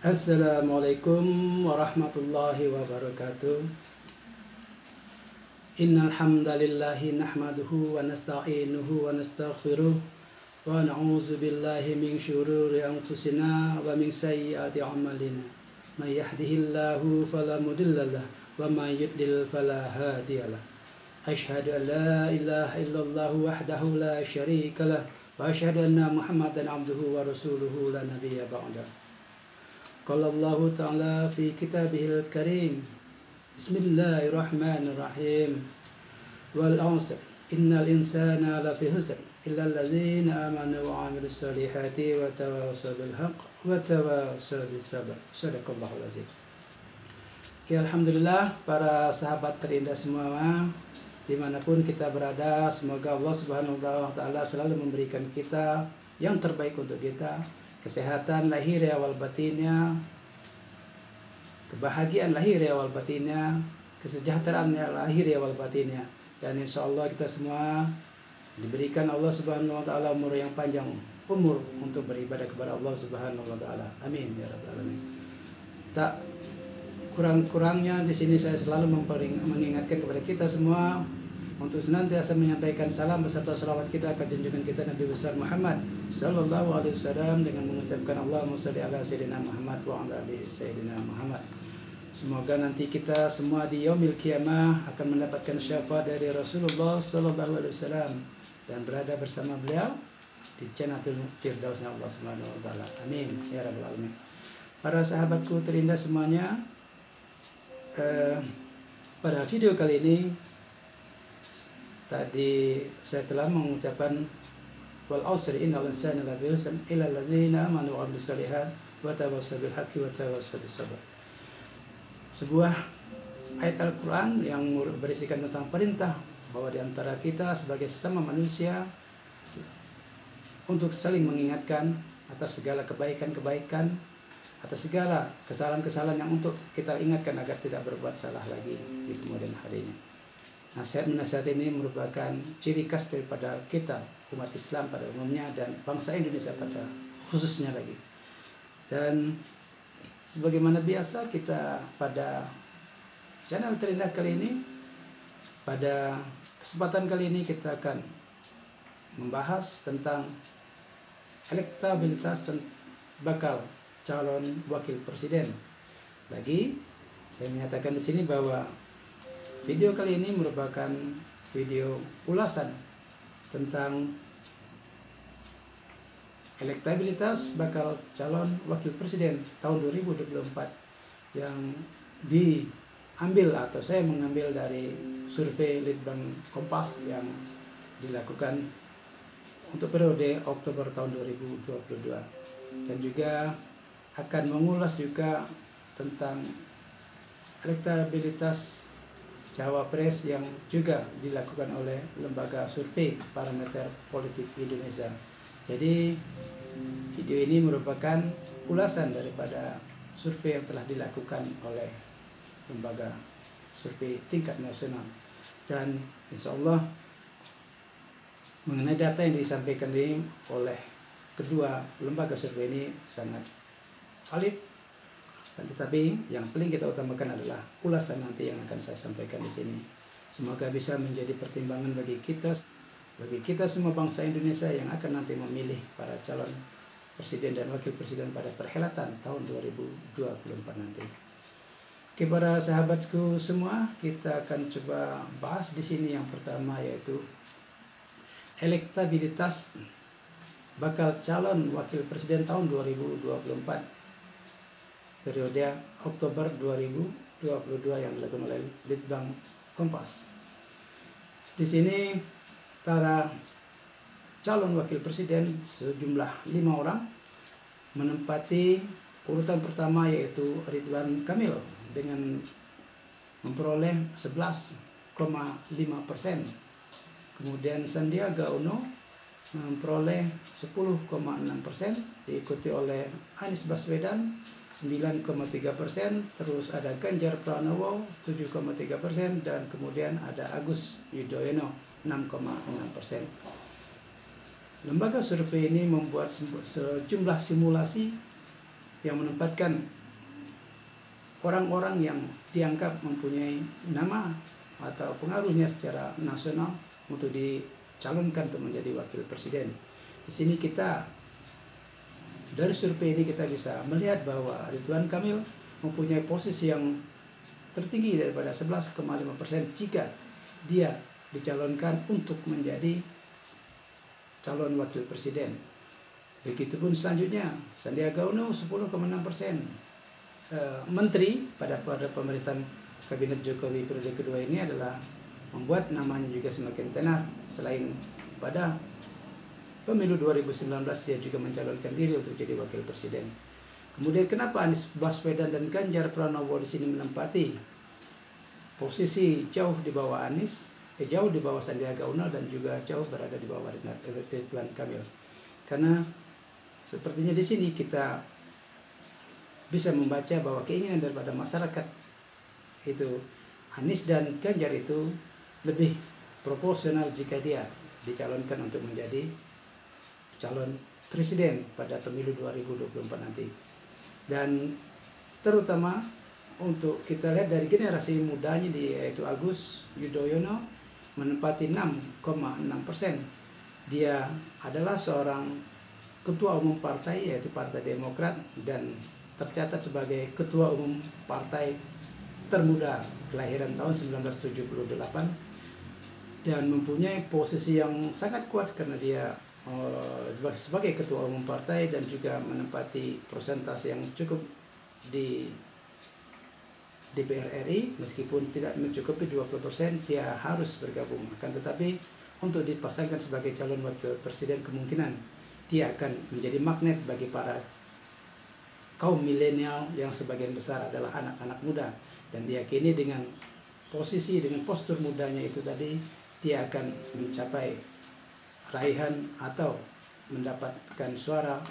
Assalamualaikum warahmatullahi wabarakatuh. Innal hamdalillahi nahmaduhu wa nasta'inuhu wa nastaghfiruh wa na'udzu billahi min syururi anfusina wa min sayyiati a'malina. May yahdihillahu fala mudhillalah wa may yudlil fala hadiyalah. Asyhadu an la ilaha illallah wahdahu la syarikalah wa asyhadu anna Muhammadan abduhu wa rasuluhu la nabiyya ba'da. Qala Allah Ta'ala fi kitabihil karim. Bismillahirrahmanirrahim. Wal 'asr innal insana lafi khusr illa alladzina amanu wa 'amilus solihati wa tawassaw bil haqq wa tawassaw bis sabr. Shadaqallahul azim. Oke, alhamdulillah para sahabat terindah semua, dimanapun kita berada, semoga Allah Subhanahu wa Ta'ala selalu memberikan kita yang terbaik untuk kita, kesehatan lahir wal batinnya, kebahagiaan lahir wal batinnya, kesejahteraan lahir wal batinnya, dan insya Allah kita semua diberikan Allah Subhanahu wa Ta'ala umur yang panjang, umur untuk beribadah kepada Allah Subhanahu wa Ta'ala. Amin ya rabbal alamin. Tak kurang-kurangnya di sini saya selalu mengingatkan kepada kita semua untuk senantiasa menyampaikan salam beserta salawat kita ke junjungan kita Nabi besar Muhammad sallallahu alaihi wasallam dengan mengucapkan Allahumma shalli ala sayyidina Muhammad wa ala ali sayyidina Muhammad. Semoga nanti kita semua di yaumil qiyamah akan mendapatkan syafaat dari Rasulullah sallallahu alaihi wasallam dan berada bersama beliau di Jannatul Firdausnya Allah Subhanahu wa Ta'ala. Amin ya rabbal alamin. Para sahabatku terindah semuanya, pada video kali ini tadi saya telah mengucapkan wal 'asri innal insana lafi khusr illa alladzina amanu wa 'amilus sholihat wa tawassaw bil haqqi wa tawassaw bis sabr. Sebuah ayat Al-Qur'an yang berisikan tentang perintah bahwa di antara kita sebagai sesama manusia untuk saling mengingatkan atas segala kebaikan-kebaikan, atas segala kesalahan-kesalahan yang untuk kita ingatkan agar tidak berbuat salah lagi di kemudian harinya. Nasihat-nasihat ini merupakan ciri khas daripada kita umat Islam pada umumnya dan bangsa Indonesia pada khususnya lagi. Dan sebagaimana biasa kita pada channel terindah kali ini, pada kesempatan kali ini kita akan membahas tentang elektabilitas bakal calon wakil presiden. Lagi saya menyatakan di sini bahwa video kali ini merupakan video ulasan tentang elektabilitas bakal calon wakil presiden tahun 2024 yang diambil atau saya mengambil dari survei Litbang Kompas yang dilakukan untuk periode Oktober tahun 2022, dan juga akan mengulas juga tentang elektabilitas Cawapres yang juga dilakukan oleh lembaga survei Parameter Politik Indonesia. Jadi video ini merupakan ulasan daripada survei yang telah dilakukan oleh lembaga survei tingkat nasional, dan insya Allah mengenai data yang disampaikan ini oleh kedua lembaga survei ini sangat valid. Dan tetapi yang paling kita utamakan adalah ulasan nanti yang akan saya sampaikan di sini. Semoga bisa menjadi pertimbangan bagi kita semua bangsa Indonesia yang akan nanti memilih para calon presiden dan wakil presiden pada perhelatan tahun 2024 nanti. Oke, para sahabatku semua, kita akan coba bahas di sini yang pertama, yaitu elektabilitas bakal calon wakil presiden tahun 2024 periode Oktober 2022 yang dilakukan oleh Litbang Kompas. Di sini para calon wakil presiden sejumlah 5 orang menempati urutan pertama, yaitu Ridwan Kamil dengan memperoleh 11,5%. Kemudian Sandiaga Uno memperoleh 10,6%, diikuti oleh Anies Baswedan 9,3%, terus ada Ganjar Pranowo 7,3%, dan kemudian ada Agus Yudhoyono 6,6%. Lembaga survei ini membuat sejumlah simulasi yang menempatkan orang-orang yang dianggap mempunyai nama atau pengaruhnya secara nasional untuk dicalonkan untuk menjadi wakil presiden. Di sini kita dari survei ini kita bisa melihat bahwa Ridwan Kamil mempunyai posisi yang tertinggi daripada 11,5% jika dia dicalonkan untuk menjadi calon wakil presiden. Begitupun selanjutnya Sandiaga Uno 10,6%. Menteri pada pemerintahan kabinet Jokowi periode kedua ini adalah membuat namanya juga semakin tenar. Selain pada pemilu 2019 dia juga mencalonkan diri untuk jadi wakil presiden. Kemudian kenapa Anies Baswedan dan Ganjar Pranowo di sini menempati posisi jauh di bawah jauh di bawah Sandiaga Uno dan juga jauh berada di bawah Ridwan Kamil? Karena sepertinya di sini kita bisa membaca bahwa keinginan daripada masyarakat itu Anies dan Ganjar itu lebih proporsional jika dia dicalonkan untuk menjadi calon presiden pada pemilu 2024 nanti. Dan terutama untuk kita lihat dari generasi mudanya yaitu Agus Yudhoyono menempati 6,6%. Dia adalah seorang ketua umum partai yaitu Partai Demokrat dan tercatat sebagai ketua umum partai termuda kelahiran tahun 1978 dan mempunyai posisi yang sangat kuat karena dia sebagai ketua umum partai dan juga menempati persentase yang cukup di DPR RI. Meskipun tidak mencukupi 20%, dia harus bergabung. Akan tetapi untuk dipasangkan sebagai calon wakil presiden kemungkinan dia akan menjadi magnet bagi para kaum milenial yang sebagian besar adalah anak-anak muda, dan diyakini dengan posisi dengan postur mudanya itu tadi dia akan mencapai raihan atau mendapatkan suara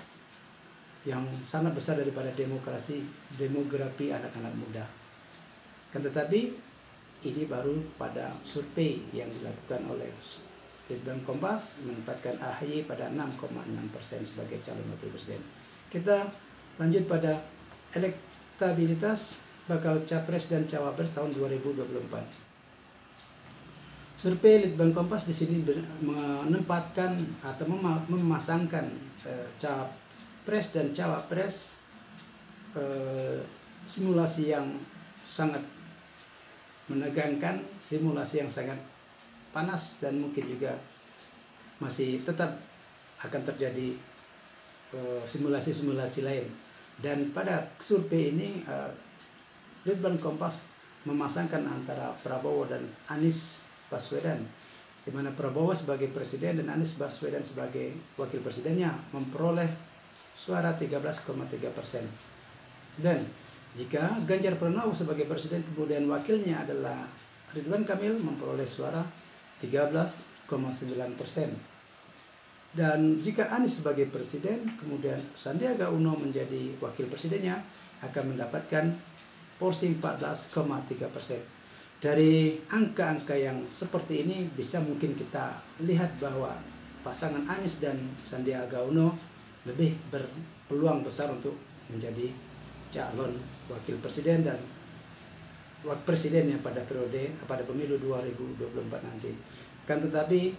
yang sangat besar daripada demografi anak-anak muda. Kan tetapi ini baru pada survei yang dilakukan oleh Litbang Kompas menempatkan AHY pada 6,6% sebagai calon wakil presiden. Kita lanjut pada elektabilitas bakal capres dan cawapres tahun 2024. Survei Litbang Kompas di sini menempatkan atau memasangkan capres dan cawapres simulasi yang sangat menegangkan, simulasi yang sangat panas, dan mungkin juga masih tetap akan terjadi simulasi-simulasi lain. Dan pada survei ini Litbang Kompas memasangkan antara Prabowo dan Anies Baswedan, di mana Prabowo sebagai presiden dan Anies Baswedan sebagai wakil presidennya memperoleh suara 13,3%. Dan jika Ganjar Pranowo sebagai presiden kemudian wakilnya adalah Ridwan Kamil memperoleh suara 13,9%. Dan jika Anies sebagai presiden kemudian Sandiaga Uno menjadi wakil presidennya akan mendapatkan porsi 14,3%. Dari angka-angka yang seperti ini bisa mungkin kita lihat bahwa pasangan Anies dan Sandiaga Uno lebih berpeluang besar untuk menjadi calon wakil presiden dan wakil presidennya pada pemilu 2024 nanti. Kan tetapi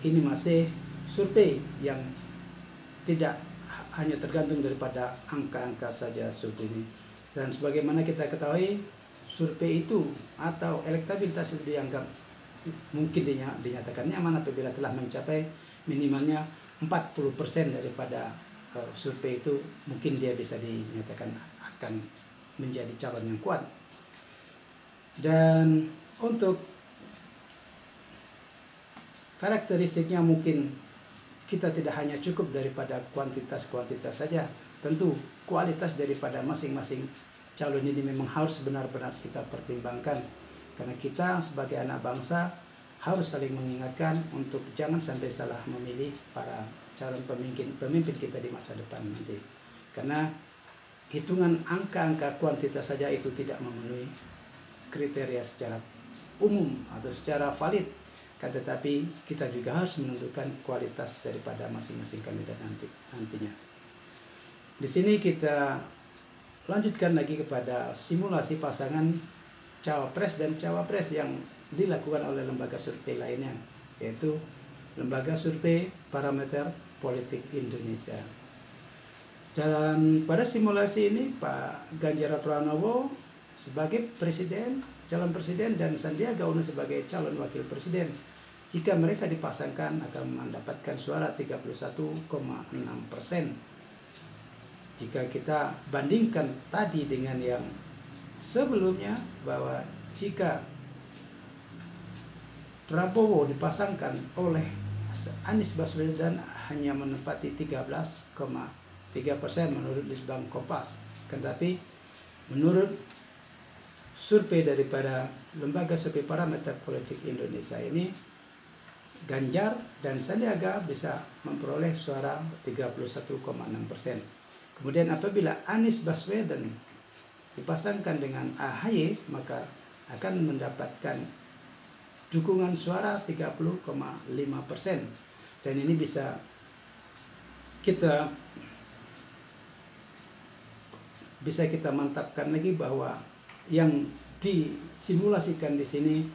ini masih survei yang tidak hanya tergantung daripada angka-angka saja survei ini. Dan sebagaimana kita ketahui, survei itu atau elektabilitas itu dianggap mungkin dinyatakan nyaman apabila telah mencapai minimalnya 40% daripada survei itu, mungkin dia bisa dinyatakan akan menjadi calon yang kuat. Dan untuk karakteristiknya mungkin kita tidak hanya cukup daripada kuantitas saja. Tentu kualitas daripada masing-masing calon ini memang harus benar-benar kita pertimbangkan, karena kita sebagai anak bangsa harus saling mengingatkan untuk jangan sampai salah memilih para calon pemimpin kita di masa depan nanti. Karena hitungan angka-angka kuantitas saja itu tidak memenuhi kriteria secara umum atau secara valid, kan tetapi kita juga harus menentukan kualitas daripada masing-masing kandidat nantinya. Di sini kita lanjutkan lagi kepada simulasi pasangan cawapres dan cawapres yang dilakukan oleh lembaga survei lainnya, yaitu Lembaga Survei Parameter Politik Indonesia. Pada simulasi ini Pak Ganjar Pranowo sebagai presiden, calon presiden, dan Sandiaga Uno sebagai calon wakil presiden, jika mereka dipasangkan akan mendapatkan suara 31,6%. Jika kita bandingkan tadi dengan yang sebelumnya, bahwa jika Prabowo dipasangkan oleh Anies Baswedan hanya menempati 13,3% menurut Litbang Kompas. Tetapi menurut survei daripada Lembaga Survei Parameter Politik Indonesia ini, Ganjar dan Sandiaga bisa memperoleh suara 31,6%. Kemudian apabila Anies Baswedan dipasangkan dengan AHY, maka akan mendapatkan dukungan suara 30,5%. Dan ini bisa kita mantapkan lagi bahwa yang disimulasikan di sini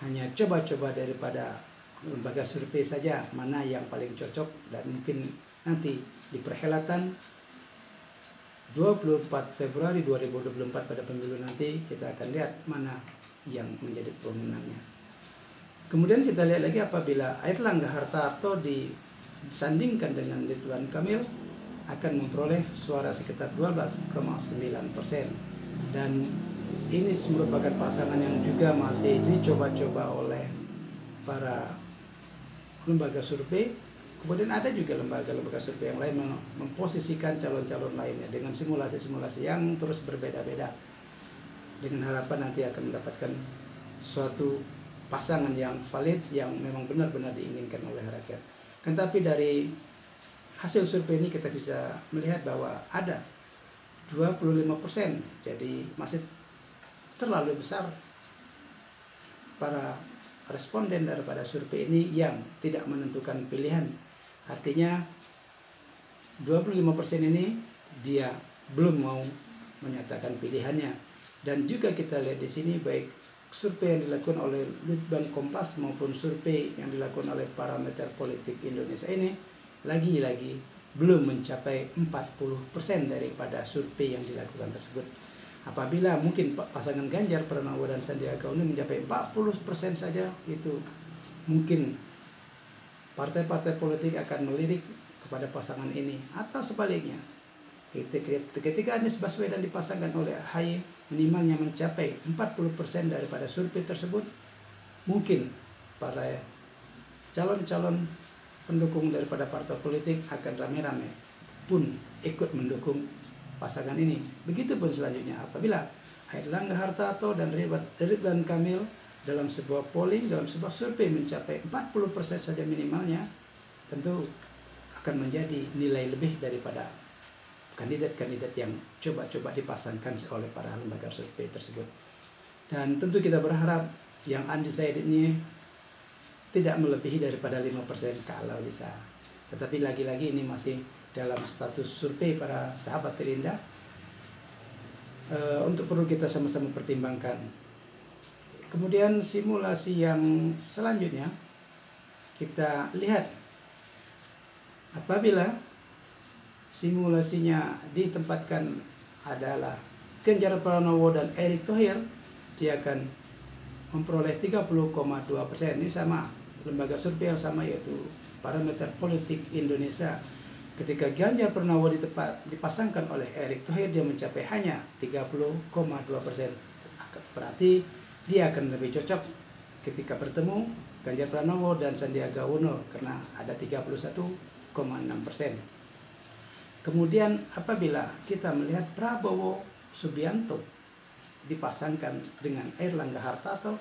hanya coba-coba daripada lembaga survei saja, mana yang paling cocok, dan mungkin nanti di perhelatan 24 Februari 2024 pada pemilu nanti kita akan lihat mana yang menjadi pemenangnya. Kemudian kita lihat lagi apabila Airlangga Hartarto disandingkan dengan Ridwan Kamil akan memperoleh suara sekitar 12,9%. Dan ini merupakan pasangan yang juga masih dicoba-coba oleh para lembaga survei. Kemudian ada juga lembaga-lembaga survei yang lain memposisikan calon-calon lainnya dengan simulasi-simulasi yang terus berbeda-beda, dengan harapan nanti akan mendapatkan suatu pasangan yang valid, yang memang benar-benar diinginkan oleh rakyat. Tetapi dari hasil survei ini kita bisa melihat bahwa ada 25%, jadi masih terlalu besar para responden daripada survei ini yang tidak menentukan pilihan. Artinya 25% ini dia belum mau menyatakan pilihannya. Dan juga kita lihat di sini baik survei yang dilakukan oleh Litbang Kompas maupun survei yang dilakukan oleh Parameter Politik Indonesia ini lagi-lagi belum mencapai 40% daripada survei yang dilakukan tersebut. Apabila mungkin pasangan Ganjar Pranowo dan Sandiaga Uno mencapai 40% saja, itu mungkin partai-partai politik akan melirik kepada pasangan ini. Atau sebaliknya, ketika Anies Baswedan dipasangkan oleh AHY minimalnya mencapai 40% daripada survei tersebut, mungkin para calon-calon pendukung daripada partai politik akan rame-rame pun ikut mendukung pasangan ini. Begitupun selanjutnya apabila Airlangga Hartarto dan Ridwan Kamil dalam sebuah polling, dalam sebuah survei mencapai 40% saja minimalnya, tentu akan menjadi nilai lebih daripada kandidat-kandidat yang coba-coba dipasangkan oleh para lembaga survei tersebut. Dan tentu kita berharap yang undecided ini tidak melebihi daripada 5% kalau bisa. Tetapi lagi-lagi ini masih dalam status survei para sahabat terindah, untuk perlu kita sama-sama pertimbangkan. Kemudian simulasi yang selanjutnya kita lihat apabila simulasinya ditempatkan adalah Ganjar Pranowo dan Erick Thohir, dia akan memperoleh 30,2%. Ini sama lembaga survei yang sama, yaitu Parameter Politik Indonesia. Ketika Ganjar Pranowo dipasangkan oleh Erick Thohir, dia mencapai hanya 30,2%. Berarti dia akan lebih cocok ketika bertemu Ganjar Pranowo dan Sandiaga Uno karena ada 31,6%. Kemudian apabila kita melihat Prabowo Subianto dipasangkan dengan Airlangga Hartarto,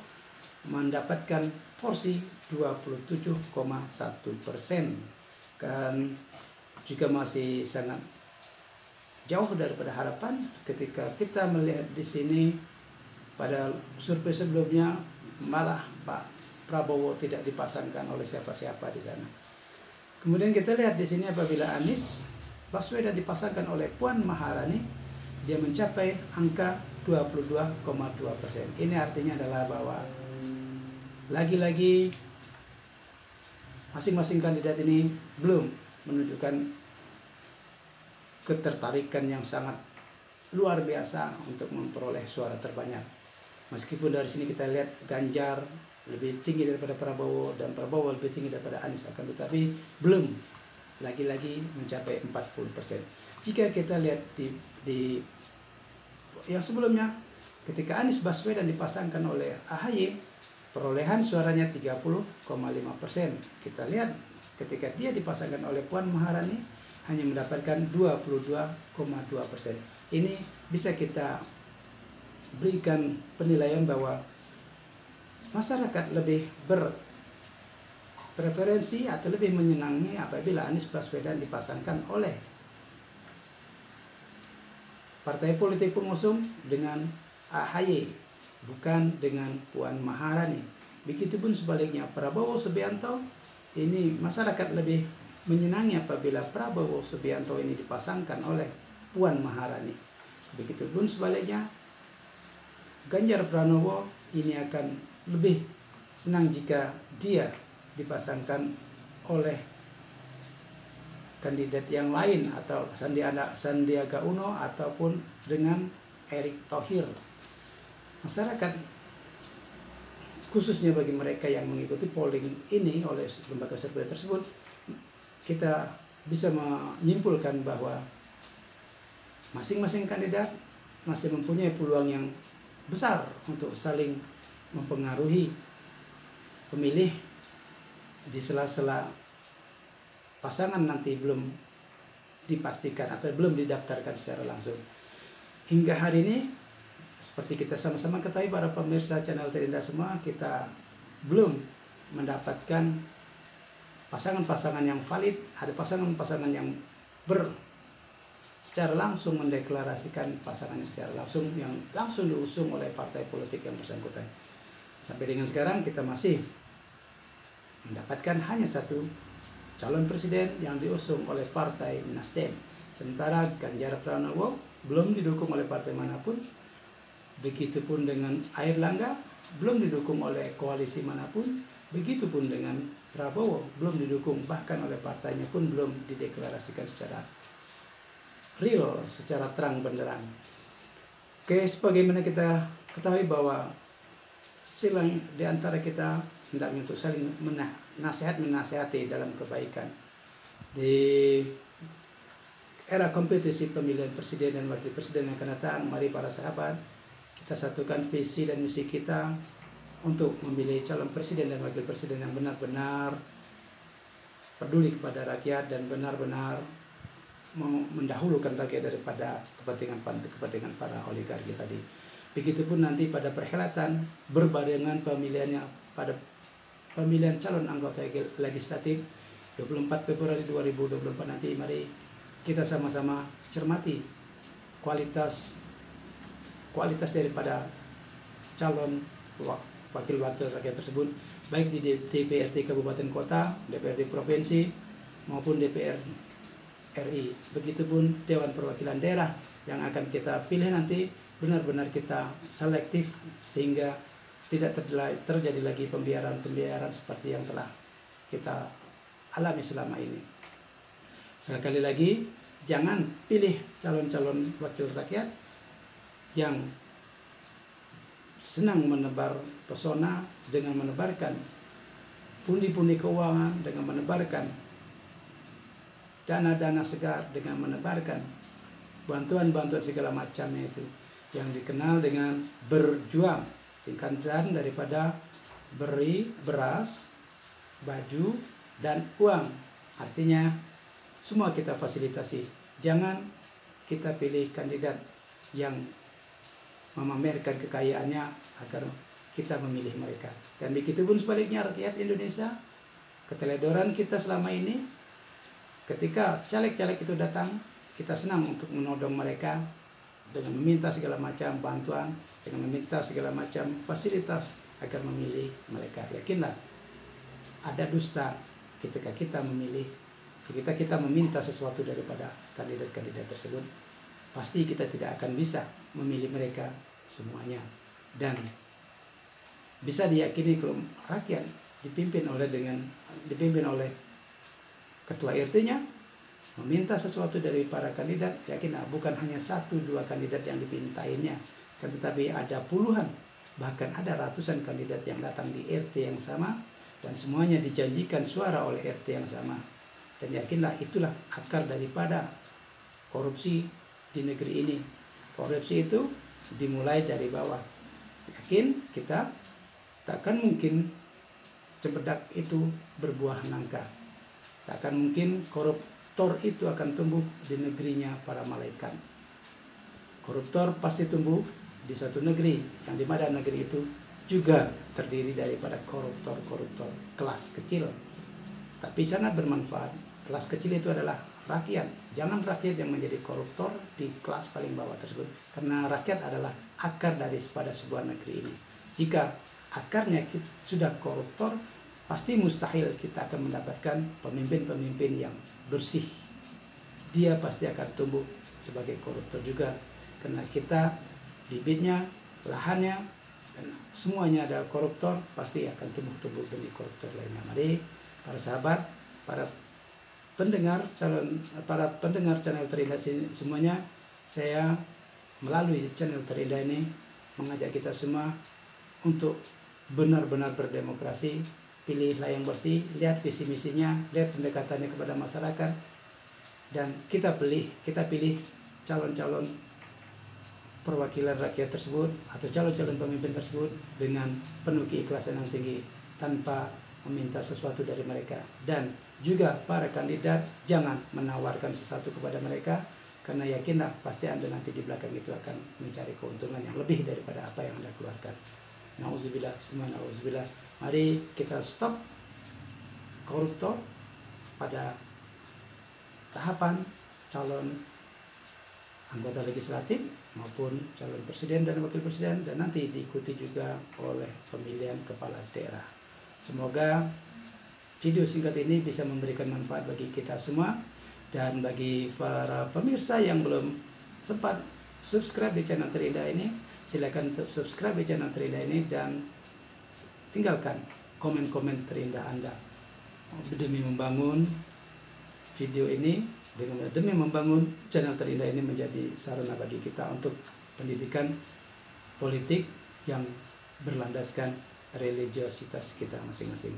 mendapatkan porsi 27,1%, kan juga masih sangat jauh daripada harapan. Ketika kita melihat di sini pada survei sebelumnya malah Pak Prabowo tidak dipasangkan oleh siapa-siapa di sana. Kemudian kita lihat di sini apabila Anies Baswedan dipasangkan oleh Puan Maharani, dia mencapai angka 22,2%. Ini artinya adalah bahwa lagi-lagi masing-masing kandidat ini belum menunjukkan ketertarikan yang sangat luar biasa untuk memperoleh suara terbanyak. Meskipun dari sini kita lihat Ganjar lebih tinggi daripada Prabowo dan Prabowo lebih tinggi daripada Anies, akan tetapi belum lagi-lagi mencapai 40%. Jika kita lihat di yang sebelumnya, ketika Anies Baswedan dipasangkan oleh AHY, perolehan suaranya 30,5%. Kita lihat ketika dia dipasangkan oleh Puan Maharani hanya mendapatkan 22,2%. Ini bisa kita berikan penilaian bahwa masyarakat lebih berpreferensi atau lebih menyenangi apabila Anies Baswedan dipasangkan oleh partai politik pengusung dengan AHY, bukan dengan Puan Maharani. Begitupun sebaliknya, Prabowo Subianto, ini masyarakat lebih menyenangi apabila Prabowo Subianto ini dipasangkan oleh Puan Maharani. Begitupun sebaliknya, Ganjar Pranowo ini akan lebih senang jika dia dipasangkan oleh kandidat yang lain, atau Sandiaga Uno ataupun dengan Erick Thohir. Masyarakat, khususnya bagi mereka yang mengikuti polling ini oleh lembaga survei tersebut, kita bisa menyimpulkan bahwa masing-masing kandidat masih mempunyai peluang yang besar untuk saling mempengaruhi pemilih di sela-sela pasangan nanti belum dipastikan atau belum didaftarkan secara langsung. Hingga hari ini, seperti kita sama-sama ketahui para pemirsa channel Terindah semua, kita belum mendapatkan pasangan-pasangan yang valid. Ada pasangan-pasangan yang secara langsung mendeklarasikan pasangannya secara langsung, yang langsung diusung oleh partai politik yang bersangkutan. Sampai dengan sekarang kita masih mendapatkan hanya satu calon presiden yang diusung oleh partai Nasdem. Sementara Ganjar Pranowo belum didukung oleh partai manapun. Begitupun dengan Airlangga, belum didukung oleh koalisi manapun. Begitupun dengan Prabowo, belum didukung, bahkan oleh partainya pun belum dideklarasikan secara real, secara terang benderang. Oke, sebagaimana kita ketahui bahwa silang di antara kita hendaknya untuk saling menasehati dalam kebaikan. Di era kompetisi pemilihan presiden dan wakil presiden yang akan datang, mari para sahabat, kita satukan visi dan misi kita untuk memilih calon presiden dan wakil presiden yang benar-benar peduli kepada rakyat dan benar-benar mendahulukan rakyat daripada kepentingan para oligarki tadi. Begitupun nanti pada perhelatan berbarengan pemilihannya pada pemilihan calon anggota legislatif 24 Februari 2024 nanti, mari kita sama-sama cermati kualitas daripada calon wakil-wakil rakyat tersebut, baik di DPRD Kabupaten Kota, DPRD Provinsi maupun DPR RI. Begitupun Dewan Perwakilan Daerah yang akan kita pilih nanti, benar-benar kita selektif sehingga tidak terjadi lagi pembiaran seperti yang telah kita alami selama ini. Sekali lagi, jangan pilih calon-calon wakil rakyat yang senang menebar pesona dengan menebarkan pundi-pundi keuangan, dengan menebarkan dana-dana segar, dengan menebarkan bantuan-bantuan segala macamnya itu, yang dikenal dengan berjuang, singkatan daripada beri, beras, baju, dan uang. Artinya semua kita fasilitasi. Jangan kita pilih kandidat yang memamerkan kekayaannya agar kita memilih mereka. Dan begitupun sebaliknya rakyat Indonesia, keteledoran kita selama ini, ketika caleg-caleg itu datang, kita senang untuk menodong mereka dengan meminta segala macam bantuan, dengan meminta segala macam fasilitas agar memilih mereka. Yakinlah, ada dusta ketika kita memilih, ketika kita meminta sesuatu daripada kandidat-kandidat tersebut. pasti kita tidak akan bisa memilih mereka semuanya. Dan bisa diyakini kalau rakyat dipimpin oleh ketua RT-nya meminta sesuatu dari para kandidat, yakin bukan hanya 1-2 kandidat yang dipintainya, kan tetapi ada puluhan, bahkan ada ratusan kandidat yang datang di RT yang sama dan semuanya dijanjikan suara oleh RT yang sama. Dan yakinlah itulah akar daripada korupsi di negeri ini. Korupsi itu dimulai dari bawah. Yakin kita takkan mungkin cempedak itu berbuah nangka. Takkan mungkin koruptor itu akan tumbuh di negerinya para malaikat. Koruptor pasti tumbuh di suatu negeri, yang dimana negeri itu juga terdiri daripada koruptor-koruptor kelas kecil. Tapi sangat bermanfaat. Kelas kecil itu adalah rakyat. Jangan rakyat yang menjadi koruptor di kelas paling bawah tersebut. Karena rakyat adalah akar daripada sebuah negeri ini. Jika akarnya sudah koruptor, pasti mustahil kita akan mendapatkan pemimpin-pemimpin yang bersih. Dia pasti akan tumbuh sebagai koruptor juga. Karena kita bibitnya, lahannya, dan semuanya adalah koruptor, pasti akan tumbuh benih koruptor lainnya. Mari para sahabat, para pendengar channel Terindah semuanya, saya melalui channel Terindah ini mengajak kita semua untuk benar-benar berdemokrasi. Pilihlah yang bersih, lihat visi misinya, lihat pendekatannya kepada masyarakat, dan kita pilih calon-calon perwakilan rakyat tersebut atau calon-calon pemimpin tersebut dengan penuh keikhlasan yang tinggi tanpa meminta sesuatu dari mereka. Dan juga para kandidat jangan menawarkan sesuatu kepada mereka, karena yakinlah pasti Anda nanti di belakang itu akan mencari keuntungan yang lebih daripada apa yang Anda keluarkan. Nauzubillah, semua nauzubillah. Mari kita stop koruptor pada tahapan calon anggota legislatif maupun calon presiden dan wakil presiden, dan nanti diikuti juga oleh pemilihan kepala daerah. Semoga video singkat ini bisa memberikan manfaat bagi kita semua, dan bagi para pemirsa yang belum sempat subscribe di channel Terindah ini, silakan subscribe di channel Terindah ini dan tinggalkan komen-komen terindah Anda demi membangun video ini, demi membangun channel Terindah ini menjadi sarana bagi kita untuk pendidikan politik yang berlandaskan religiositas kita masing-masing.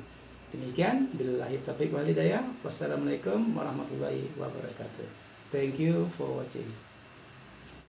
Demikian, billahi taufiq wal hidayah. Wassalamualaikum warahmatullahi wabarakatuh. Thank you for watching.